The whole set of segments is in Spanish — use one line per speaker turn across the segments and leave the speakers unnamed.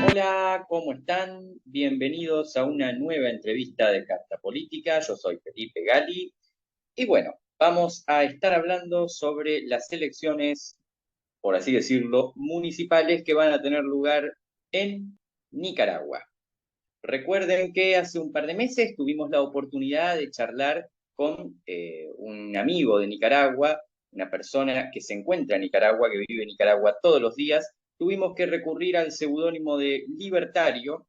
Hola, ¿cómo están? Bienvenidos a una nueva entrevista de Carta Política. Yo soy Felipe Gali y bueno, vamos a estar hablando sobre las elecciones, por así decirlo, municipales que van a tener lugar en Nicaragua. Recuerden que hace un par de meses tuvimos la oportunidad de charlar con un amigo de Nicaragua, una persona que se encuentra en Nicaragua, que vive en Nicaragua todos los días. Tuvimos que recurrir al seudónimo de Libertario,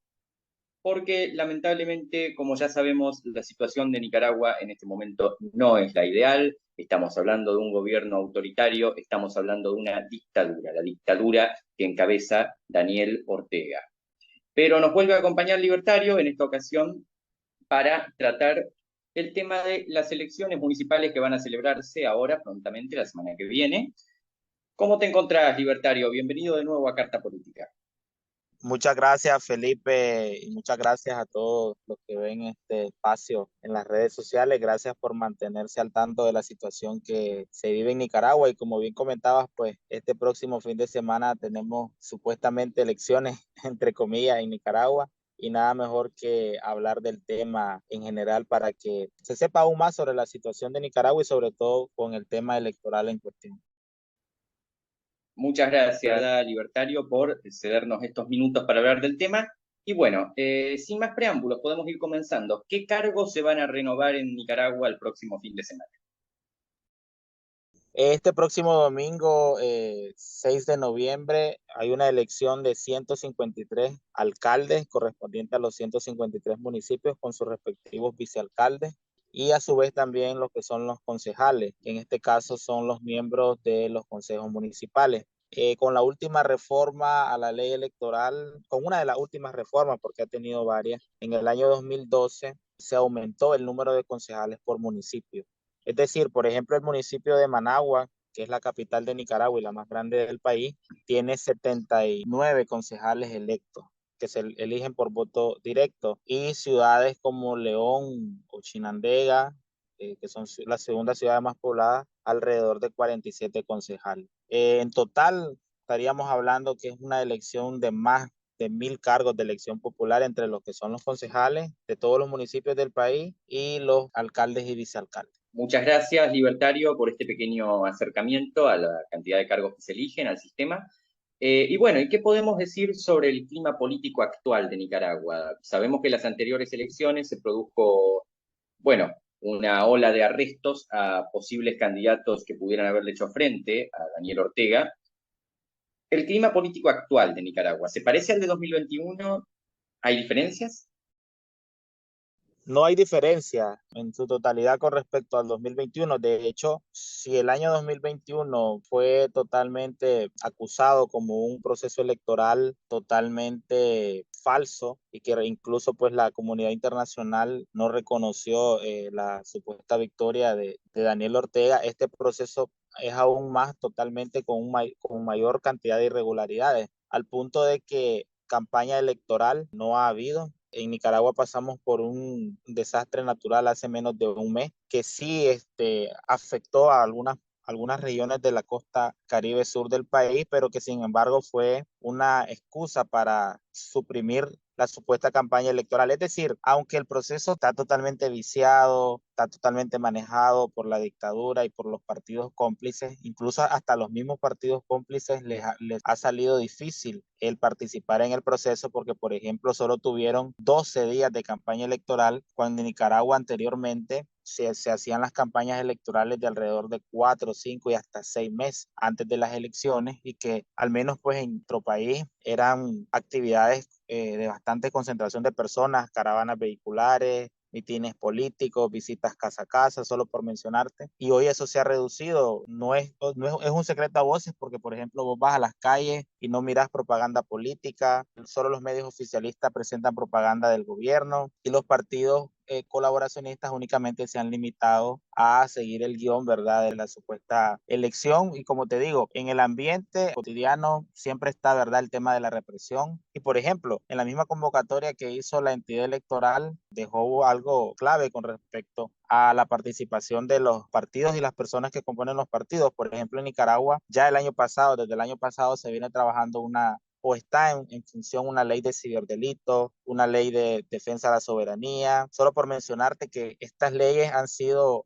porque lamentablemente, como ya sabemos, la situación de Nicaragua en este momento no es la ideal. Estamos hablando de un gobierno autoritario, estamos hablando de una dictadura, la dictadura que encabeza Daniel Ortega. Pero nos vuelve a acompañar Libertario en esta ocasión para tratar el tema de las elecciones municipales que van a celebrarse ahora, prontamente, la semana que viene. ¿Cómo te encontrás, Libertario? Bienvenido de nuevo a Carta Política.
Muchas gracias, Felipe, y muchas gracias a todos los que ven este espacio en las redes sociales. Gracias por mantenerse al tanto de la situación que se vive en Nicaragua. Y como bien comentabas, pues este próximo fin de semana tenemos supuestamente elecciones, entre comillas, en Nicaragua. Y nada mejor que hablar del tema en general para que se sepa aún más sobre la situación de Nicaragua y sobre todo con el tema electoral en cuestión.
Muchas gracias, Libertario, por cedernos estos minutos para hablar del tema. Y bueno, sin más preámbulos, podemos ir comenzando. ¿Qué cargos se van a renovar en Nicaragua el próximo fin de semana?
Este próximo domingo, 6 de noviembre, hay una elección de 153 alcaldes correspondientes a los 153 municipios con sus respectivos vicealcaldes y a su vez también los que son los concejales, que en este caso son los miembros de los consejos municipales. Con la última reforma a la ley electoral, con una de las últimas reformas, porque ha tenido varias, en el año 2012 se aumentó el número de concejales por municipio. Es decir, por ejemplo, el municipio de Managua, que es la capital de Nicaragua y la más grande del país, tiene 79 concejales electos que se eligen por voto directo, y ciudades como León o Chinandega, que son la segunda ciudad más poblada, alrededor de 47 concejales. En total, estaríamos hablando que es una elección de más de 1.000 cargos de elección popular entre los que son los concejales de todos los municipios del país y los alcaldes y vicealcaldes.
Muchas gracias, Libertario, por este pequeño acercamiento a la cantidad de cargos que se eligen, al sistema. Y bueno, ¿y qué podemos decir sobre el clima político actual de Nicaragua? Sabemos que en las anteriores elecciones se produjo, bueno, una ola de arrestos a posibles candidatos que pudieran haberle hecho frente a Daniel Ortega. El clima político actual de Nicaragua, ¿se parece al de 2021? ¿Hay diferencias?
No hay diferencia en su totalidad con respecto al 2021. De hecho, si el año 2021 fue totalmente acusado como un proceso electoral totalmente falso y que incluso pues la comunidad internacional no reconoció la supuesta victoria de Daniel Ortega, este proceso es aún más totalmente con mayor cantidad de irregularidades, al punto de que campaña electoral no ha habido. En Nicaragua pasamos por un desastre natural hace menos de un mes que sí afectó a algunas regiones de la costa Caribe sur del país, pero que sin embargo fue una excusa para suprimir la supuesta campaña electoral. Es decir, aunque el proceso está totalmente viciado, está totalmente manejado por la dictadura y por los partidos cómplices, incluso hasta los mismos partidos cómplices les ha salido difícil el participar en el proceso porque, por ejemplo, solo tuvieron 12 días de campaña electoral, cuando en Nicaragua anteriormente se hacían las campañas electorales de alrededor de 4, 5 y hasta 6 meses antes de las elecciones, y que al menos pues en nuestro país eran actividades de bastante concentración de personas, caravanas vehiculares, mitines políticos, visitas casa a casa, solo por mencionarte. Y hoy eso se ha reducido. No es un secreto a voces porque, por ejemplo, vos vas a las calles y no miras propaganda política, solo los medios oficialistas presentan propaganda del gobierno y los partidos colaboracionistas únicamente se han limitado a seguir el guión, ¿verdad?, de la supuesta elección. Y como te digo, en el ambiente cotidiano siempre está, ¿verdad?, el tema de la represión. Y por ejemplo, en la misma convocatoria que hizo la entidad electoral, dejó algo clave con respecto a la participación de los partidos y las personas que componen los partidos. Por ejemplo, en Nicaragua, ya el año pasado, desde el año pasado, se viene trabajando o está en función una ley de ciberdelitos, una ley de defensa de la soberanía, solo por mencionarte que estas leyes han sido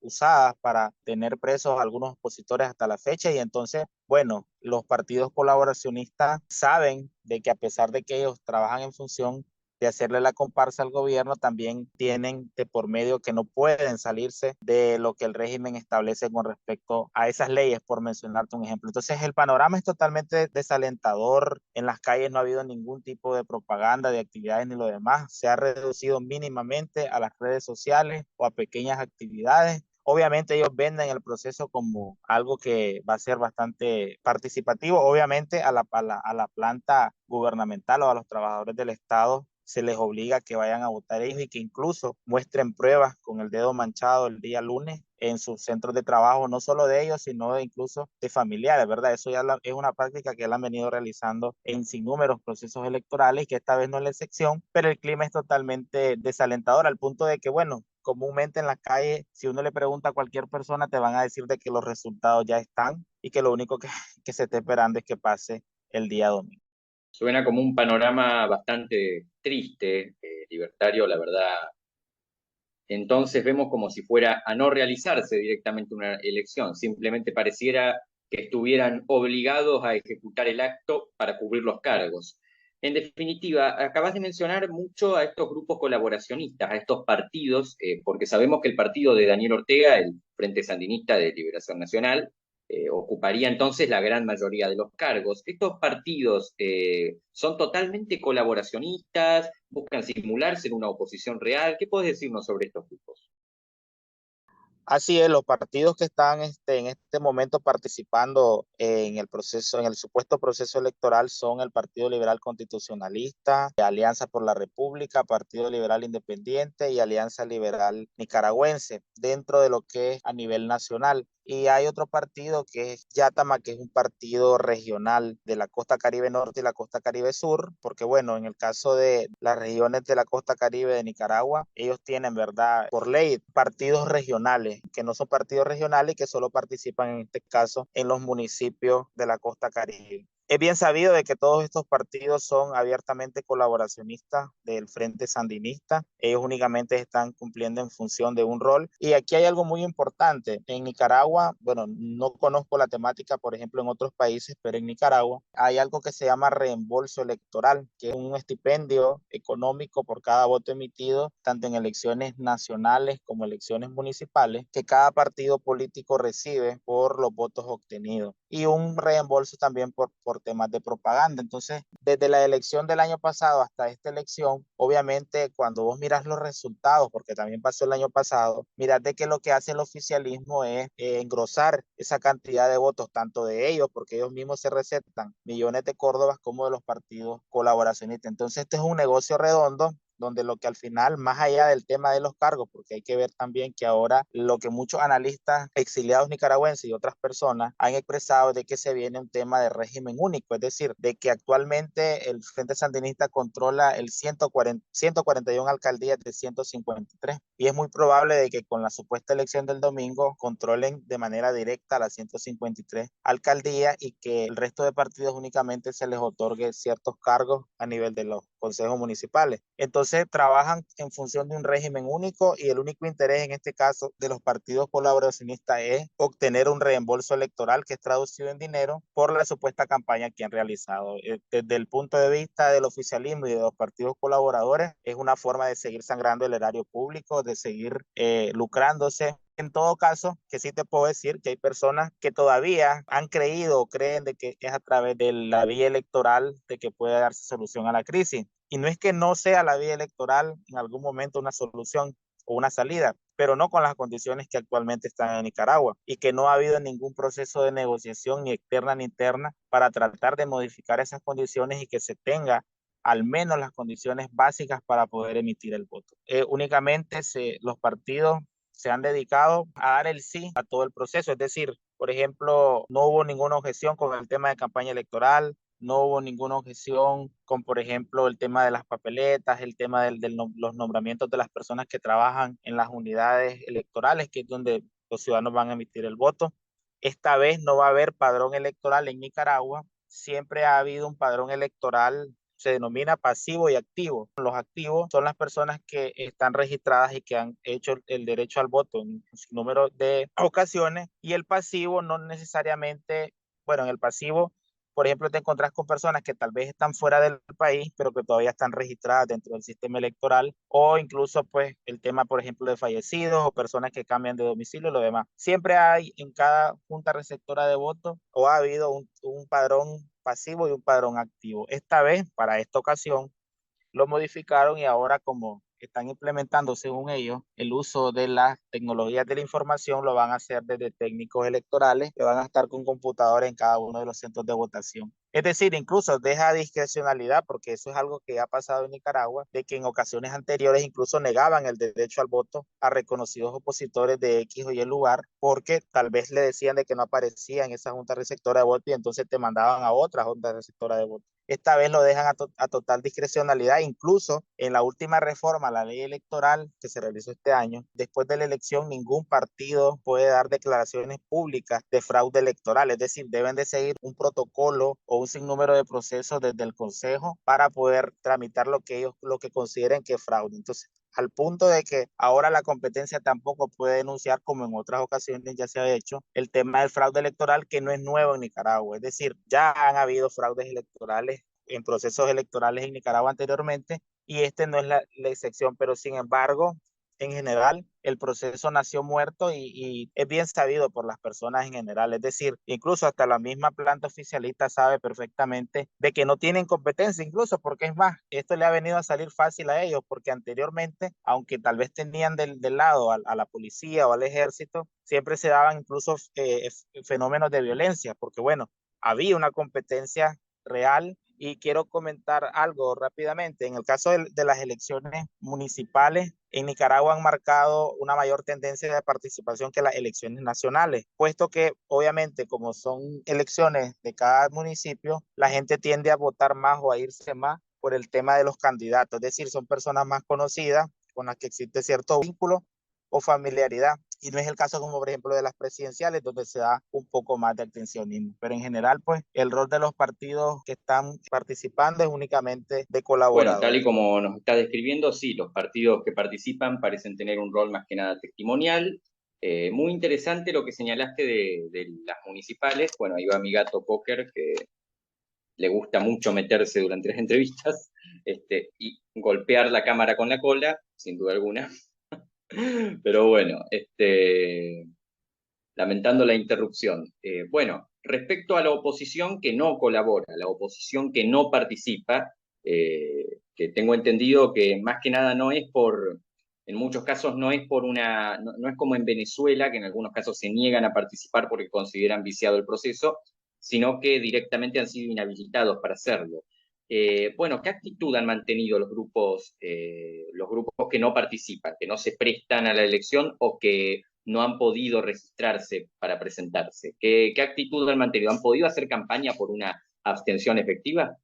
usadas para tener presos a algunos opositores hasta la fecha. Y entonces, bueno, los partidos colaboracionistas saben de que a pesar de que ellos trabajan en función de hacerle la comparsa al gobierno, también tienen de por medio que no pueden salirse de lo que el régimen establece con respecto a esas leyes, por mencionarte un ejemplo. Entonces, el panorama es totalmente desalentador. En las calles no ha habido ningún tipo de propaganda, de actividades ni lo demás. Se ha reducido mínimamente a las redes sociales o a pequeñas actividades. Obviamente ellos venden el proceso como algo que va a ser bastante participativo. Obviamente a la planta gubernamental o a los trabajadores del Estado se les obliga a que vayan a votar ellos y que incluso muestren pruebas con el dedo manchado el día lunes en sus centros de trabajo, no solo de ellos, sino incluso de familiares, ¿verdad? Eso ya es una práctica que él han venido realizando en sinnúmeros procesos electorales y que esta vez no es la excepción, pero el clima es totalmente desalentador al punto de que, bueno, comúnmente en la calle, si uno le pregunta a cualquier persona, te van a decir de que los resultados ya están y que lo único que se está esperando es que pase el día domingo.
Suena como un panorama bastante triste, libertario, la verdad. Entonces vemos como si fuera a no realizarse directamente una elección, simplemente pareciera que estuvieran obligados a ejecutar el acto para cubrir los cargos. En definitiva, acabas de mencionar mucho a estos grupos colaboracionistas, a estos partidos, porque sabemos que el partido de Daniel Ortega, el Frente Sandinista de Liberación Nacional, ocuparía entonces la gran mayoría de los cargos. Estos partidos son totalmente colaboracionistas, buscan simularse en una oposición real. ¿Qué puedes decirnos sobre estos grupos?
Así es, los partidos que están en este momento participando en el proceso, en el supuesto proceso electoral son el Partido Liberal Constitucionalista, Alianza por la República, Partido Liberal Independiente y Alianza Liberal Nicaragüense, dentro de lo que es a nivel nacional. Y hay otro partido que es Yatama, que es un partido regional de la costa Caribe Norte y la costa Caribe Sur, porque bueno, en el caso de las regiones de la costa Caribe de Nicaragua, ellos tienen, ¿verdad?, por ley, partidos regionales, que no son partidos regionales y que solo participan en este caso en los municipios de la costa Caribe. Es bien sabido de que todos estos partidos son abiertamente colaboracionistas del Frente Sandinista. Ellos únicamente están cumpliendo en función de un rol. Y aquí hay algo muy importante. En Nicaragua, bueno, no conozco la temática, por ejemplo, en otros países, pero en Nicaragua hay algo que se llama reembolso electoral, que es un estipendio económico por cada voto emitido, tanto en elecciones nacionales como elecciones municipales, que cada partido político recibe por los votos obtenidos. Y un reembolso también por temas de propaganda. Entonces, desde la elección del año pasado hasta esta elección, obviamente cuando vos miras los resultados, porque también pasó el año pasado, mirás de que lo que hace el oficialismo es engrosar esa cantidad de votos, tanto de ellos, porque ellos mismos se recetan millones de córdobas, como de los partidos colaboracionistas. Entonces, este es un negocio redondo donde lo que al final, más allá del tema de los cargos, porque hay que ver también que ahora lo que muchos analistas exiliados nicaragüenses y otras personas han expresado de que se viene un tema de régimen único, es decir, de que actualmente el Frente Sandinista controla el 141 alcaldías de 153 y es muy probable de que con la supuesta elección del domingo controlen de manera directa las 153 alcaldías y que el resto de partidos únicamente se les otorgue ciertos cargos a nivel de los consejos municipales. Entonces trabajan en función de un régimen único y el único interés en este caso de los partidos colaboracionistas es obtener un reembolso electoral que es traducido en dinero por la supuesta campaña que han realizado. Desde el punto de vista del oficialismo y de los partidos colaboradores, es una forma de seguir sangrando el erario público, de seguir lucrándose. En todo caso, que sí te puedo decir que hay personas que todavía han creído o creen de que es a través de la vía electoral de que puede darse solución a la crisis. Y no es que no sea la vía electoral en algún momento una solución o una salida, pero no con las condiciones que actualmente están en Nicaragua y que no ha habido ningún proceso de negociación ni externa ni interna para tratar de modificar esas condiciones y que se tenga al menos las condiciones básicas para poder emitir el voto. Únicamente los partidos se han dedicado a dar el sí a todo el proceso, es decir, por ejemplo, no hubo ninguna objeción con el tema de campaña electoral, no hubo ninguna objeción con, por ejemplo, el tema de las papeletas, el tema los nombramientos de las personas que trabajan en las unidades electorales, que es donde los ciudadanos van a emitir el voto. Esta vez no va a haber padrón electoral en Nicaragua. Siempre ha habido un padrón electoral, se denomina pasivo y activo. Los activos son las personas que están registradas y que han hecho el derecho al voto en un número de ocasiones, y el pasivo no necesariamente, bueno, en el pasivo, por ejemplo, te encontrás con personas que tal vez están fuera del país, pero que todavía están registradas dentro del sistema electoral, o incluso, pues, el tema, por ejemplo, de fallecidos o personas que cambian de domicilio y lo demás. Siempre hay en cada junta receptora de votos, o ha habido un padrón pasivo y un padrón activo. Esta vez, para esta ocasión, lo modificaron y ahora, como están implementando, según ellos, el uso de las tecnologías de la información, lo van a hacer desde técnicos electorales que van a estar con computadores en cada uno de los centros de votación. Es decir, incluso deja discrecionalidad, porque eso es algo que ha pasado en Nicaragua, de que en ocasiones anteriores incluso negaban el derecho al voto a reconocidos opositores de X o Y lugar, porque tal vez le decían de que no aparecía en esa junta receptora de voto y entonces te mandaban a otra junta receptora de voto. Esta vez lo dejan a total discrecionalidad. Incluso en la última reforma a la ley electoral que se realizó este año, después de la elección ningún partido puede dar declaraciones públicas de fraude electoral, es decir, deben de seguir un protocolo o un sinnúmero de procesos desde el Consejo para poder tramitar lo que consideren que es fraude. Entonces, al punto de que ahora la competencia tampoco puede denunciar, como en otras ocasiones ya se ha hecho, el tema del fraude electoral, que no es nuevo en Nicaragua. Es decir, ya han habido fraudes electorales en procesos electorales en Nicaragua anteriormente, y este no es la excepción, pero sin embargo, en general, el proceso nació muerto y es bien sabido por las personas en general. Es decir, incluso hasta la misma planta oficialista sabe perfectamente de que no tienen competencia, incluso porque es más, esto le ha venido a salir fácil a ellos, porque anteriormente, aunque tal vez tenían del lado a la policía o al ejército, siempre se daban incluso fenómenos de violencia, porque bueno, había una competencia real. Y quiero comentar algo rápidamente. En el caso de las elecciones municipales, en Nicaragua han marcado una mayor tendencia de participación que las elecciones nacionales, puesto que obviamente como son elecciones de cada municipio, la gente tiende a votar más o a irse más por el tema de los candidatos, es decir, son personas más conocidas con las que existe cierto vínculo o familiaridad. Y no es el caso como por ejemplo de las presidenciales, donde se da un poco más de abstencionismo. Pero en general, pues el rol de los partidos que están participando es únicamente de
Bueno, tal y
colaboradores.
como nos está describiendo, sí, los partidos que participan parecen tener un rol más que nada testimonial. Muy interesante lo que señalaste de las municipales. Bueno, ahí va mi gato Póker, que le gusta mucho meterse durante las entrevistas, y golpear la cámara con la cola, sin duda alguna. Pero bueno, lamentando la interrupción. Bueno, respecto a la oposición que no colabora, la oposición que no participa, que tengo entendido que más que nada no es en muchos casos no es por no es como en Venezuela, que en algunos casos se niegan a participar porque consideran viciado el proceso, sino que directamente han sido inhabilitados para hacerlo. Bueno, ¿qué actitud han mantenido los grupos que no participan, que no se prestan a la elección o que no han podido registrarse para presentarse? ¿Qué actitud han mantenido? ¿Han podido hacer campaña por una abstención efectiva?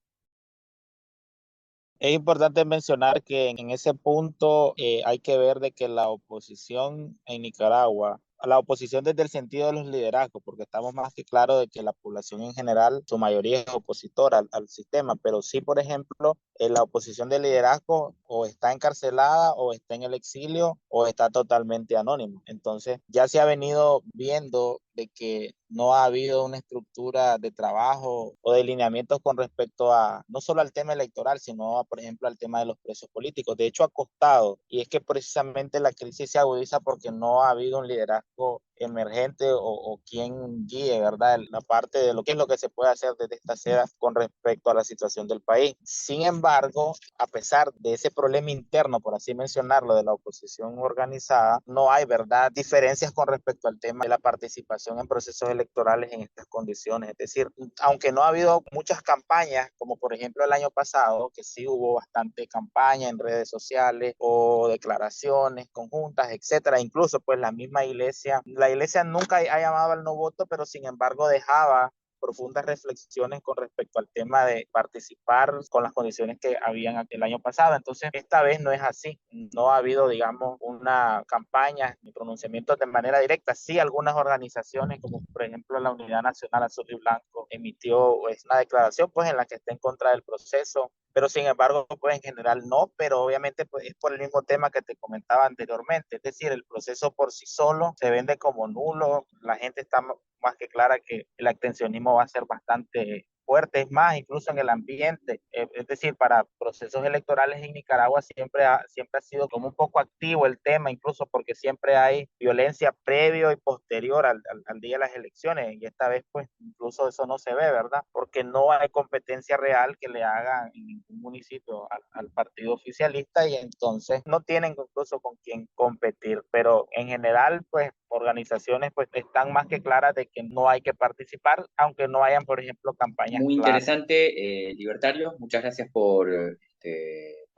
Es importante mencionar que en ese punto hay que ver de que la oposición en Nicaragua, la oposición desde el sentido de los liderazgos, porque estamos más que claros de que la población en general, su mayoría es opositora al sistema, pero sí, por ejemplo, la oposición de liderazgo o está encarcelada o está en el exilio o está totalmente anónimo. Entonces, ya se ha venido viendo de que no ha habido una estructura de trabajo o de lineamientos con respecto a no solo al tema electoral, sino por ejemplo, al tema de los presos políticos. De hecho, ha costado, y es que precisamente la crisis se agudiza porque no ha habido un liderazgo emergente o quien guíe, ¿verdad? La parte de lo que es lo que se puede hacer desde esta seda con respecto a la situación del país. Sin embargo, a pesar de ese problema interno, por así mencionarlo, de la oposición organizada, no hay, ¿verdad?, diferencias con respecto al tema de la participación participación en procesos electorales en estas condiciones. Es decir, aunque no ha habido muchas campañas, como por ejemplo el año pasado, que sí hubo bastante campaña en redes sociales o declaraciones conjuntas, etcétera. Incluso pues la iglesia nunca ha llamado al no voto, pero sin embargo dejaba profundas reflexiones con respecto al tema de participar con las condiciones que habían el año pasado. Entonces, esta vez no es así. No ha habido, digamos, una campaña ni pronunciamientos de manera directa. Sí, algunas organizaciones, como por ejemplo la Unidad Nacional Azul y Blanco, emitió pues, una declaración pues, en la que está en contra del proceso, pero sin embargo, pues en general no, pero obviamente pues, es por el mismo tema que te comentaba anteriormente, es decir, el proceso por sí solo se vende como nulo, la gente está más que clara que el abstencionismo va a ser bastante fuerte, es más, incluso en el ambiente, es decir, para procesos electorales en Nicaragua siempre ha sido como un poco activo el tema, incluso porque siempre hay violencia previo y posterior al día de las elecciones, y esta vez pues incluso eso no se ve, ¿verdad? Porque no hay competencia real que le hagan en ningún municipio al partido oficialista y entonces no tienen incluso con quién competir, pero en general pues organizaciones pues están más que claras de que no hay que participar, aunque no hayan, por ejemplo, campañas
Muy
claras.
interesante, Libertario. Muchas gracias por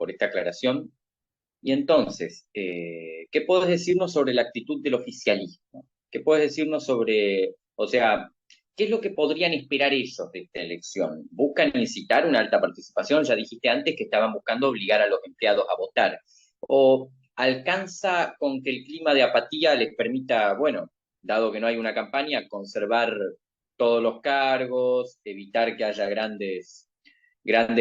esta aclaración. Y entonces, ¿qué puedes decirnos sobre la actitud del oficialismo? ¿Qué puedes decirnos sobre, o sea, qué es lo que podrían esperar ellos de esta elección? ¿Buscan incitar una alta participación? Ya dijiste antes que estaban buscando obligar a los empleados a votar. ¿O alcanza con que el clima de apatía les permita, bueno, dado que no hay una campaña, conservar todos los cargos, evitar que haya grandes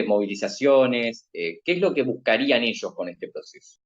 movilizaciones? ¿Qué es lo que buscarían ellos con este proceso?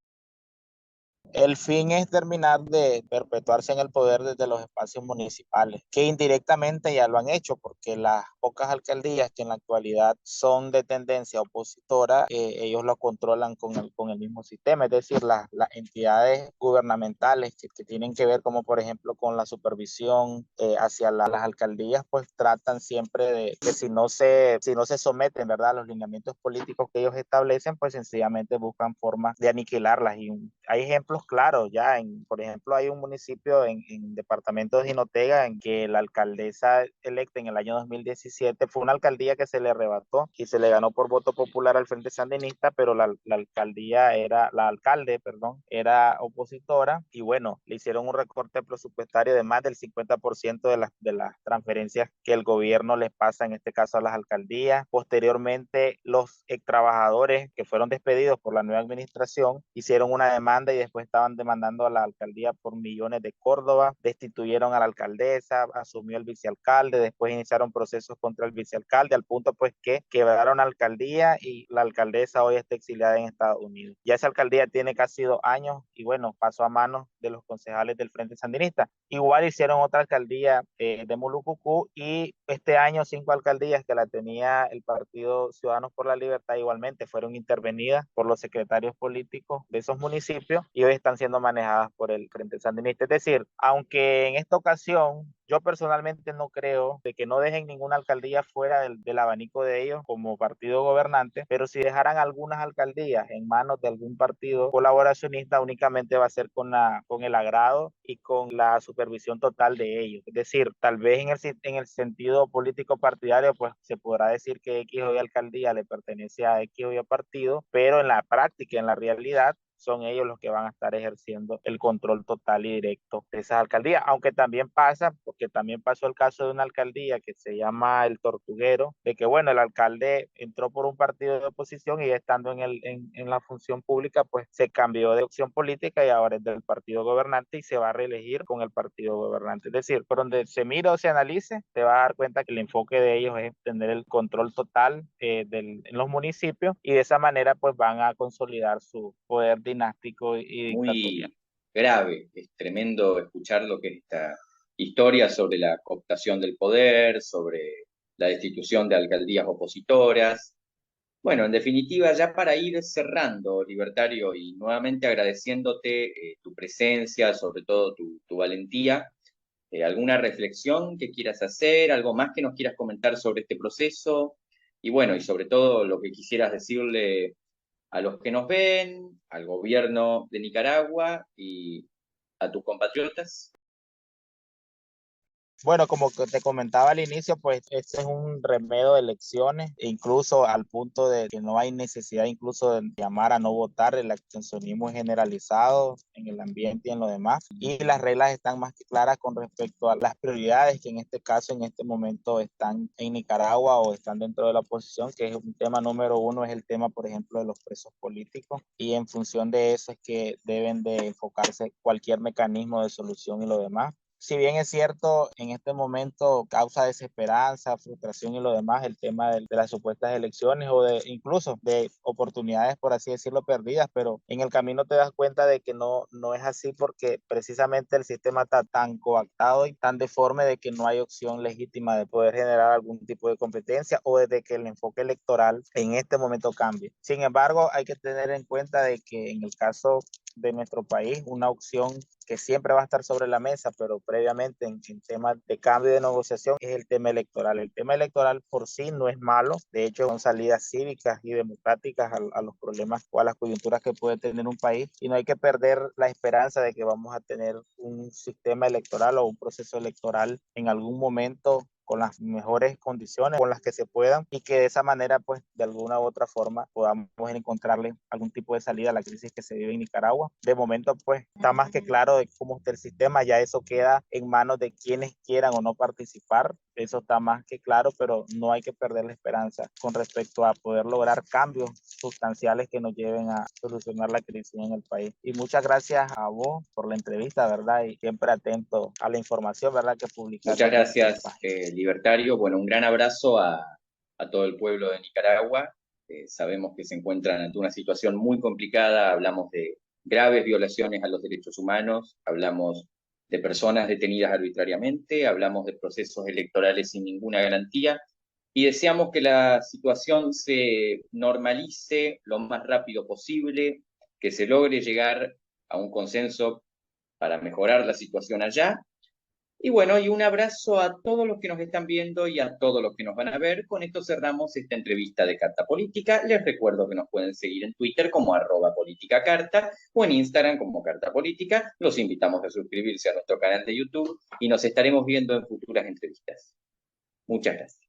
El fin es terminar de perpetuarse en el poder desde los espacios municipales, que indirectamente ya lo han hecho, porque las pocas alcaldías que en la actualidad son de tendencia opositora, ellos lo controlan con el mismo sistema, es decir, las entidades gubernamentales que tienen que ver, como por ejemplo con la supervisión hacia las alcaldías, pues tratan siempre de que si no se someten, ¿verdad?, a los lineamientos políticos que ellos establecen, pues sencillamente buscan formas de aniquilarlas. Y hay ejemplos claros ya, por ejemplo, hay un municipio en departamento de Jinotega en que la alcaldesa electa en el año 2017 fue una alcaldía que se le arrebató y se le ganó por voto popular al Frente Sandinista, pero la alcalde, perdón, era opositora y bueno, le hicieron un recorte presupuestario de más del 50% de las transferencias que el gobierno les pasa, en este caso a las alcaldías. Posteriormente, los trabajadores que fueron despedidos por la nueva administración hicieron una demanda y después estaban demandando a la alcaldía por millones de Córdoba, destituyeron a la alcaldesa, asumió el vicealcalde, después iniciaron procesos contra el vicealcalde, al punto pues que quebraron la alcaldía y la alcaldesa hoy está exiliada en Estados Unidos. Ya esa alcaldía tiene casi 2 años y bueno, pasó a manos de los concejales del Frente Sandinista. Igual hicieron otra alcaldía de Mulucucú y este año 5 alcaldías que la tenía el Partido Ciudadanos por la Libertad igualmente fueron intervenidas por los secretarios políticos de esos municipios y hoy están siendo manejadas por el Frente Sandinista. Es decir, aunque en esta ocasión yo personalmente no creo de que no dejen ninguna alcaldía fuera del abanico de ellos como partido gobernante, pero si dejaran algunas alcaldías en manos de algún partido colaboracionista, únicamente va a ser con el agrado y con la supervisión total de ellos. Es decir, tal vez en el sentido político partidario, pues se podrá decir que X o Y alcaldía le pertenece a X o Y partido, pero en la práctica, en la realidad, son ellos los que van a estar ejerciendo el control total y directo de esas alcaldías, aunque también pasa, porque también pasó el caso de una alcaldía que se llama El Tortuguero, de que bueno, el alcalde entró por un partido de oposición y estando en la función pública, pues se cambió de opción política y ahora es del partido gobernante y se va a reelegir con el partido gobernante. Es decir, por donde se mira o se analice, te vas a dar cuenta que el enfoque de ellos es tener el control total en los municipios y de esa manera pues van a consolidar su poder dinástico y dictatorial.
Muy grave, es tremendo escuchar lo que es esta historia sobre la cooptación del poder, sobre la destitución de alcaldías opositoras. Bueno, en definitiva, ya para ir cerrando, Libertario, y nuevamente agradeciéndote tu presencia, sobre todo tu valentía, alguna reflexión que quieras hacer, algo más que nos quieras comentar sobre este proceso, y bueno, y sobre todo lo que quisieras decirle a los que nos ven, al gobierno de Nicaragua y a tus compatriotas.
Bueno, como que te comentaba al inicio, pues este es un remedio de elecciones, e incluso al punto de que no hay necesidad incluso de llamar a no votar, el abstencionismo es generalizado en el ambiente y en lo demás, y las reglas están más que claras con respecto a las prioridades que en este caso, en este momento están en Nicaragua o están dentro de la oposición, que es un tema número uno, es el tema, por ejemplo, de los presos políticos, y en función de eso es que deben de enfocarse cualquier mecanismo de solución y lo demás. Si bien es cierto, en este momento causa desesperanza, frustración y lo demás, el tema de las supuestas elecciones o de incluso de oportunidades, por así decirlo, perdidas, pero en el camino te das cuenta de que no es así porque precisamente el sistema está tan coactado y tan deforme de que no hay opción legítima de poder generar algún tipo de competencia o desde que el enfoque electoral en este momento cambie. Sin embargo, hay que tener en cuenta de que en el caso de nuestro país, una opción que siempre va a estar sobre la mesa, pero previamente en temas de cambio de negociación, es el tema electoral. El tema electoral por sí no es malo, de hecho son salidas cívicas y democráticas a los problemas o a las coyunturas que puede tener un país, y no hay que perder la esperanza de que vamos a tener un sistema electoral o un proceso electoral en algún momento con las mejores condiciones, con las que se puedan, y que de esa manera, pues, de alguna u otra forma podamos encontrarle algún tipo de salida a la crisis que se vive en Nicaragua. De momento, pues, está más que claro de cómo está el sistema, ya eso queda en manos de quienes quieran o no participar, eso está más que claro, pero no hay que perder la esperanza con respecto a poder lograr cambios sustanciales que nos lleven a solucionar la crisis en el país. Y muchas gracias a vos por la entrevista, ¿verdad? Y siempre atento a la información, ¿verdad? Que publicas
Muchas
desde tu
gracias,
página.
Libertario. Bueno, un gran abrazo a todo el pueblo de Nicaragua. Sabemos que se encuentran ante una situación muy complicada. Hablamos de graves violaciones a los derechos humanos, hablamos de personas detenidas arbitrariamente, hablamos de procesos electorales sin ninguna garantía y deseamos que la situación se normalice lo más rápido posible, que se logre llegar a un consenso para mejorar la situación allá. Y bueno, y un abrazo a todos los que nos están viendo y a todos los que nos van a ver. Con esto cerramos esta entrevista de Carta Política. Les recuerdo que nos pueden seguir en Twitter como @politicacarta o en Instagram como Carta Política. Los invitamos a suscribirse a nuestro canal de YouTube y nos estaremos viendo en futuras entrevistas. Muchas gracias.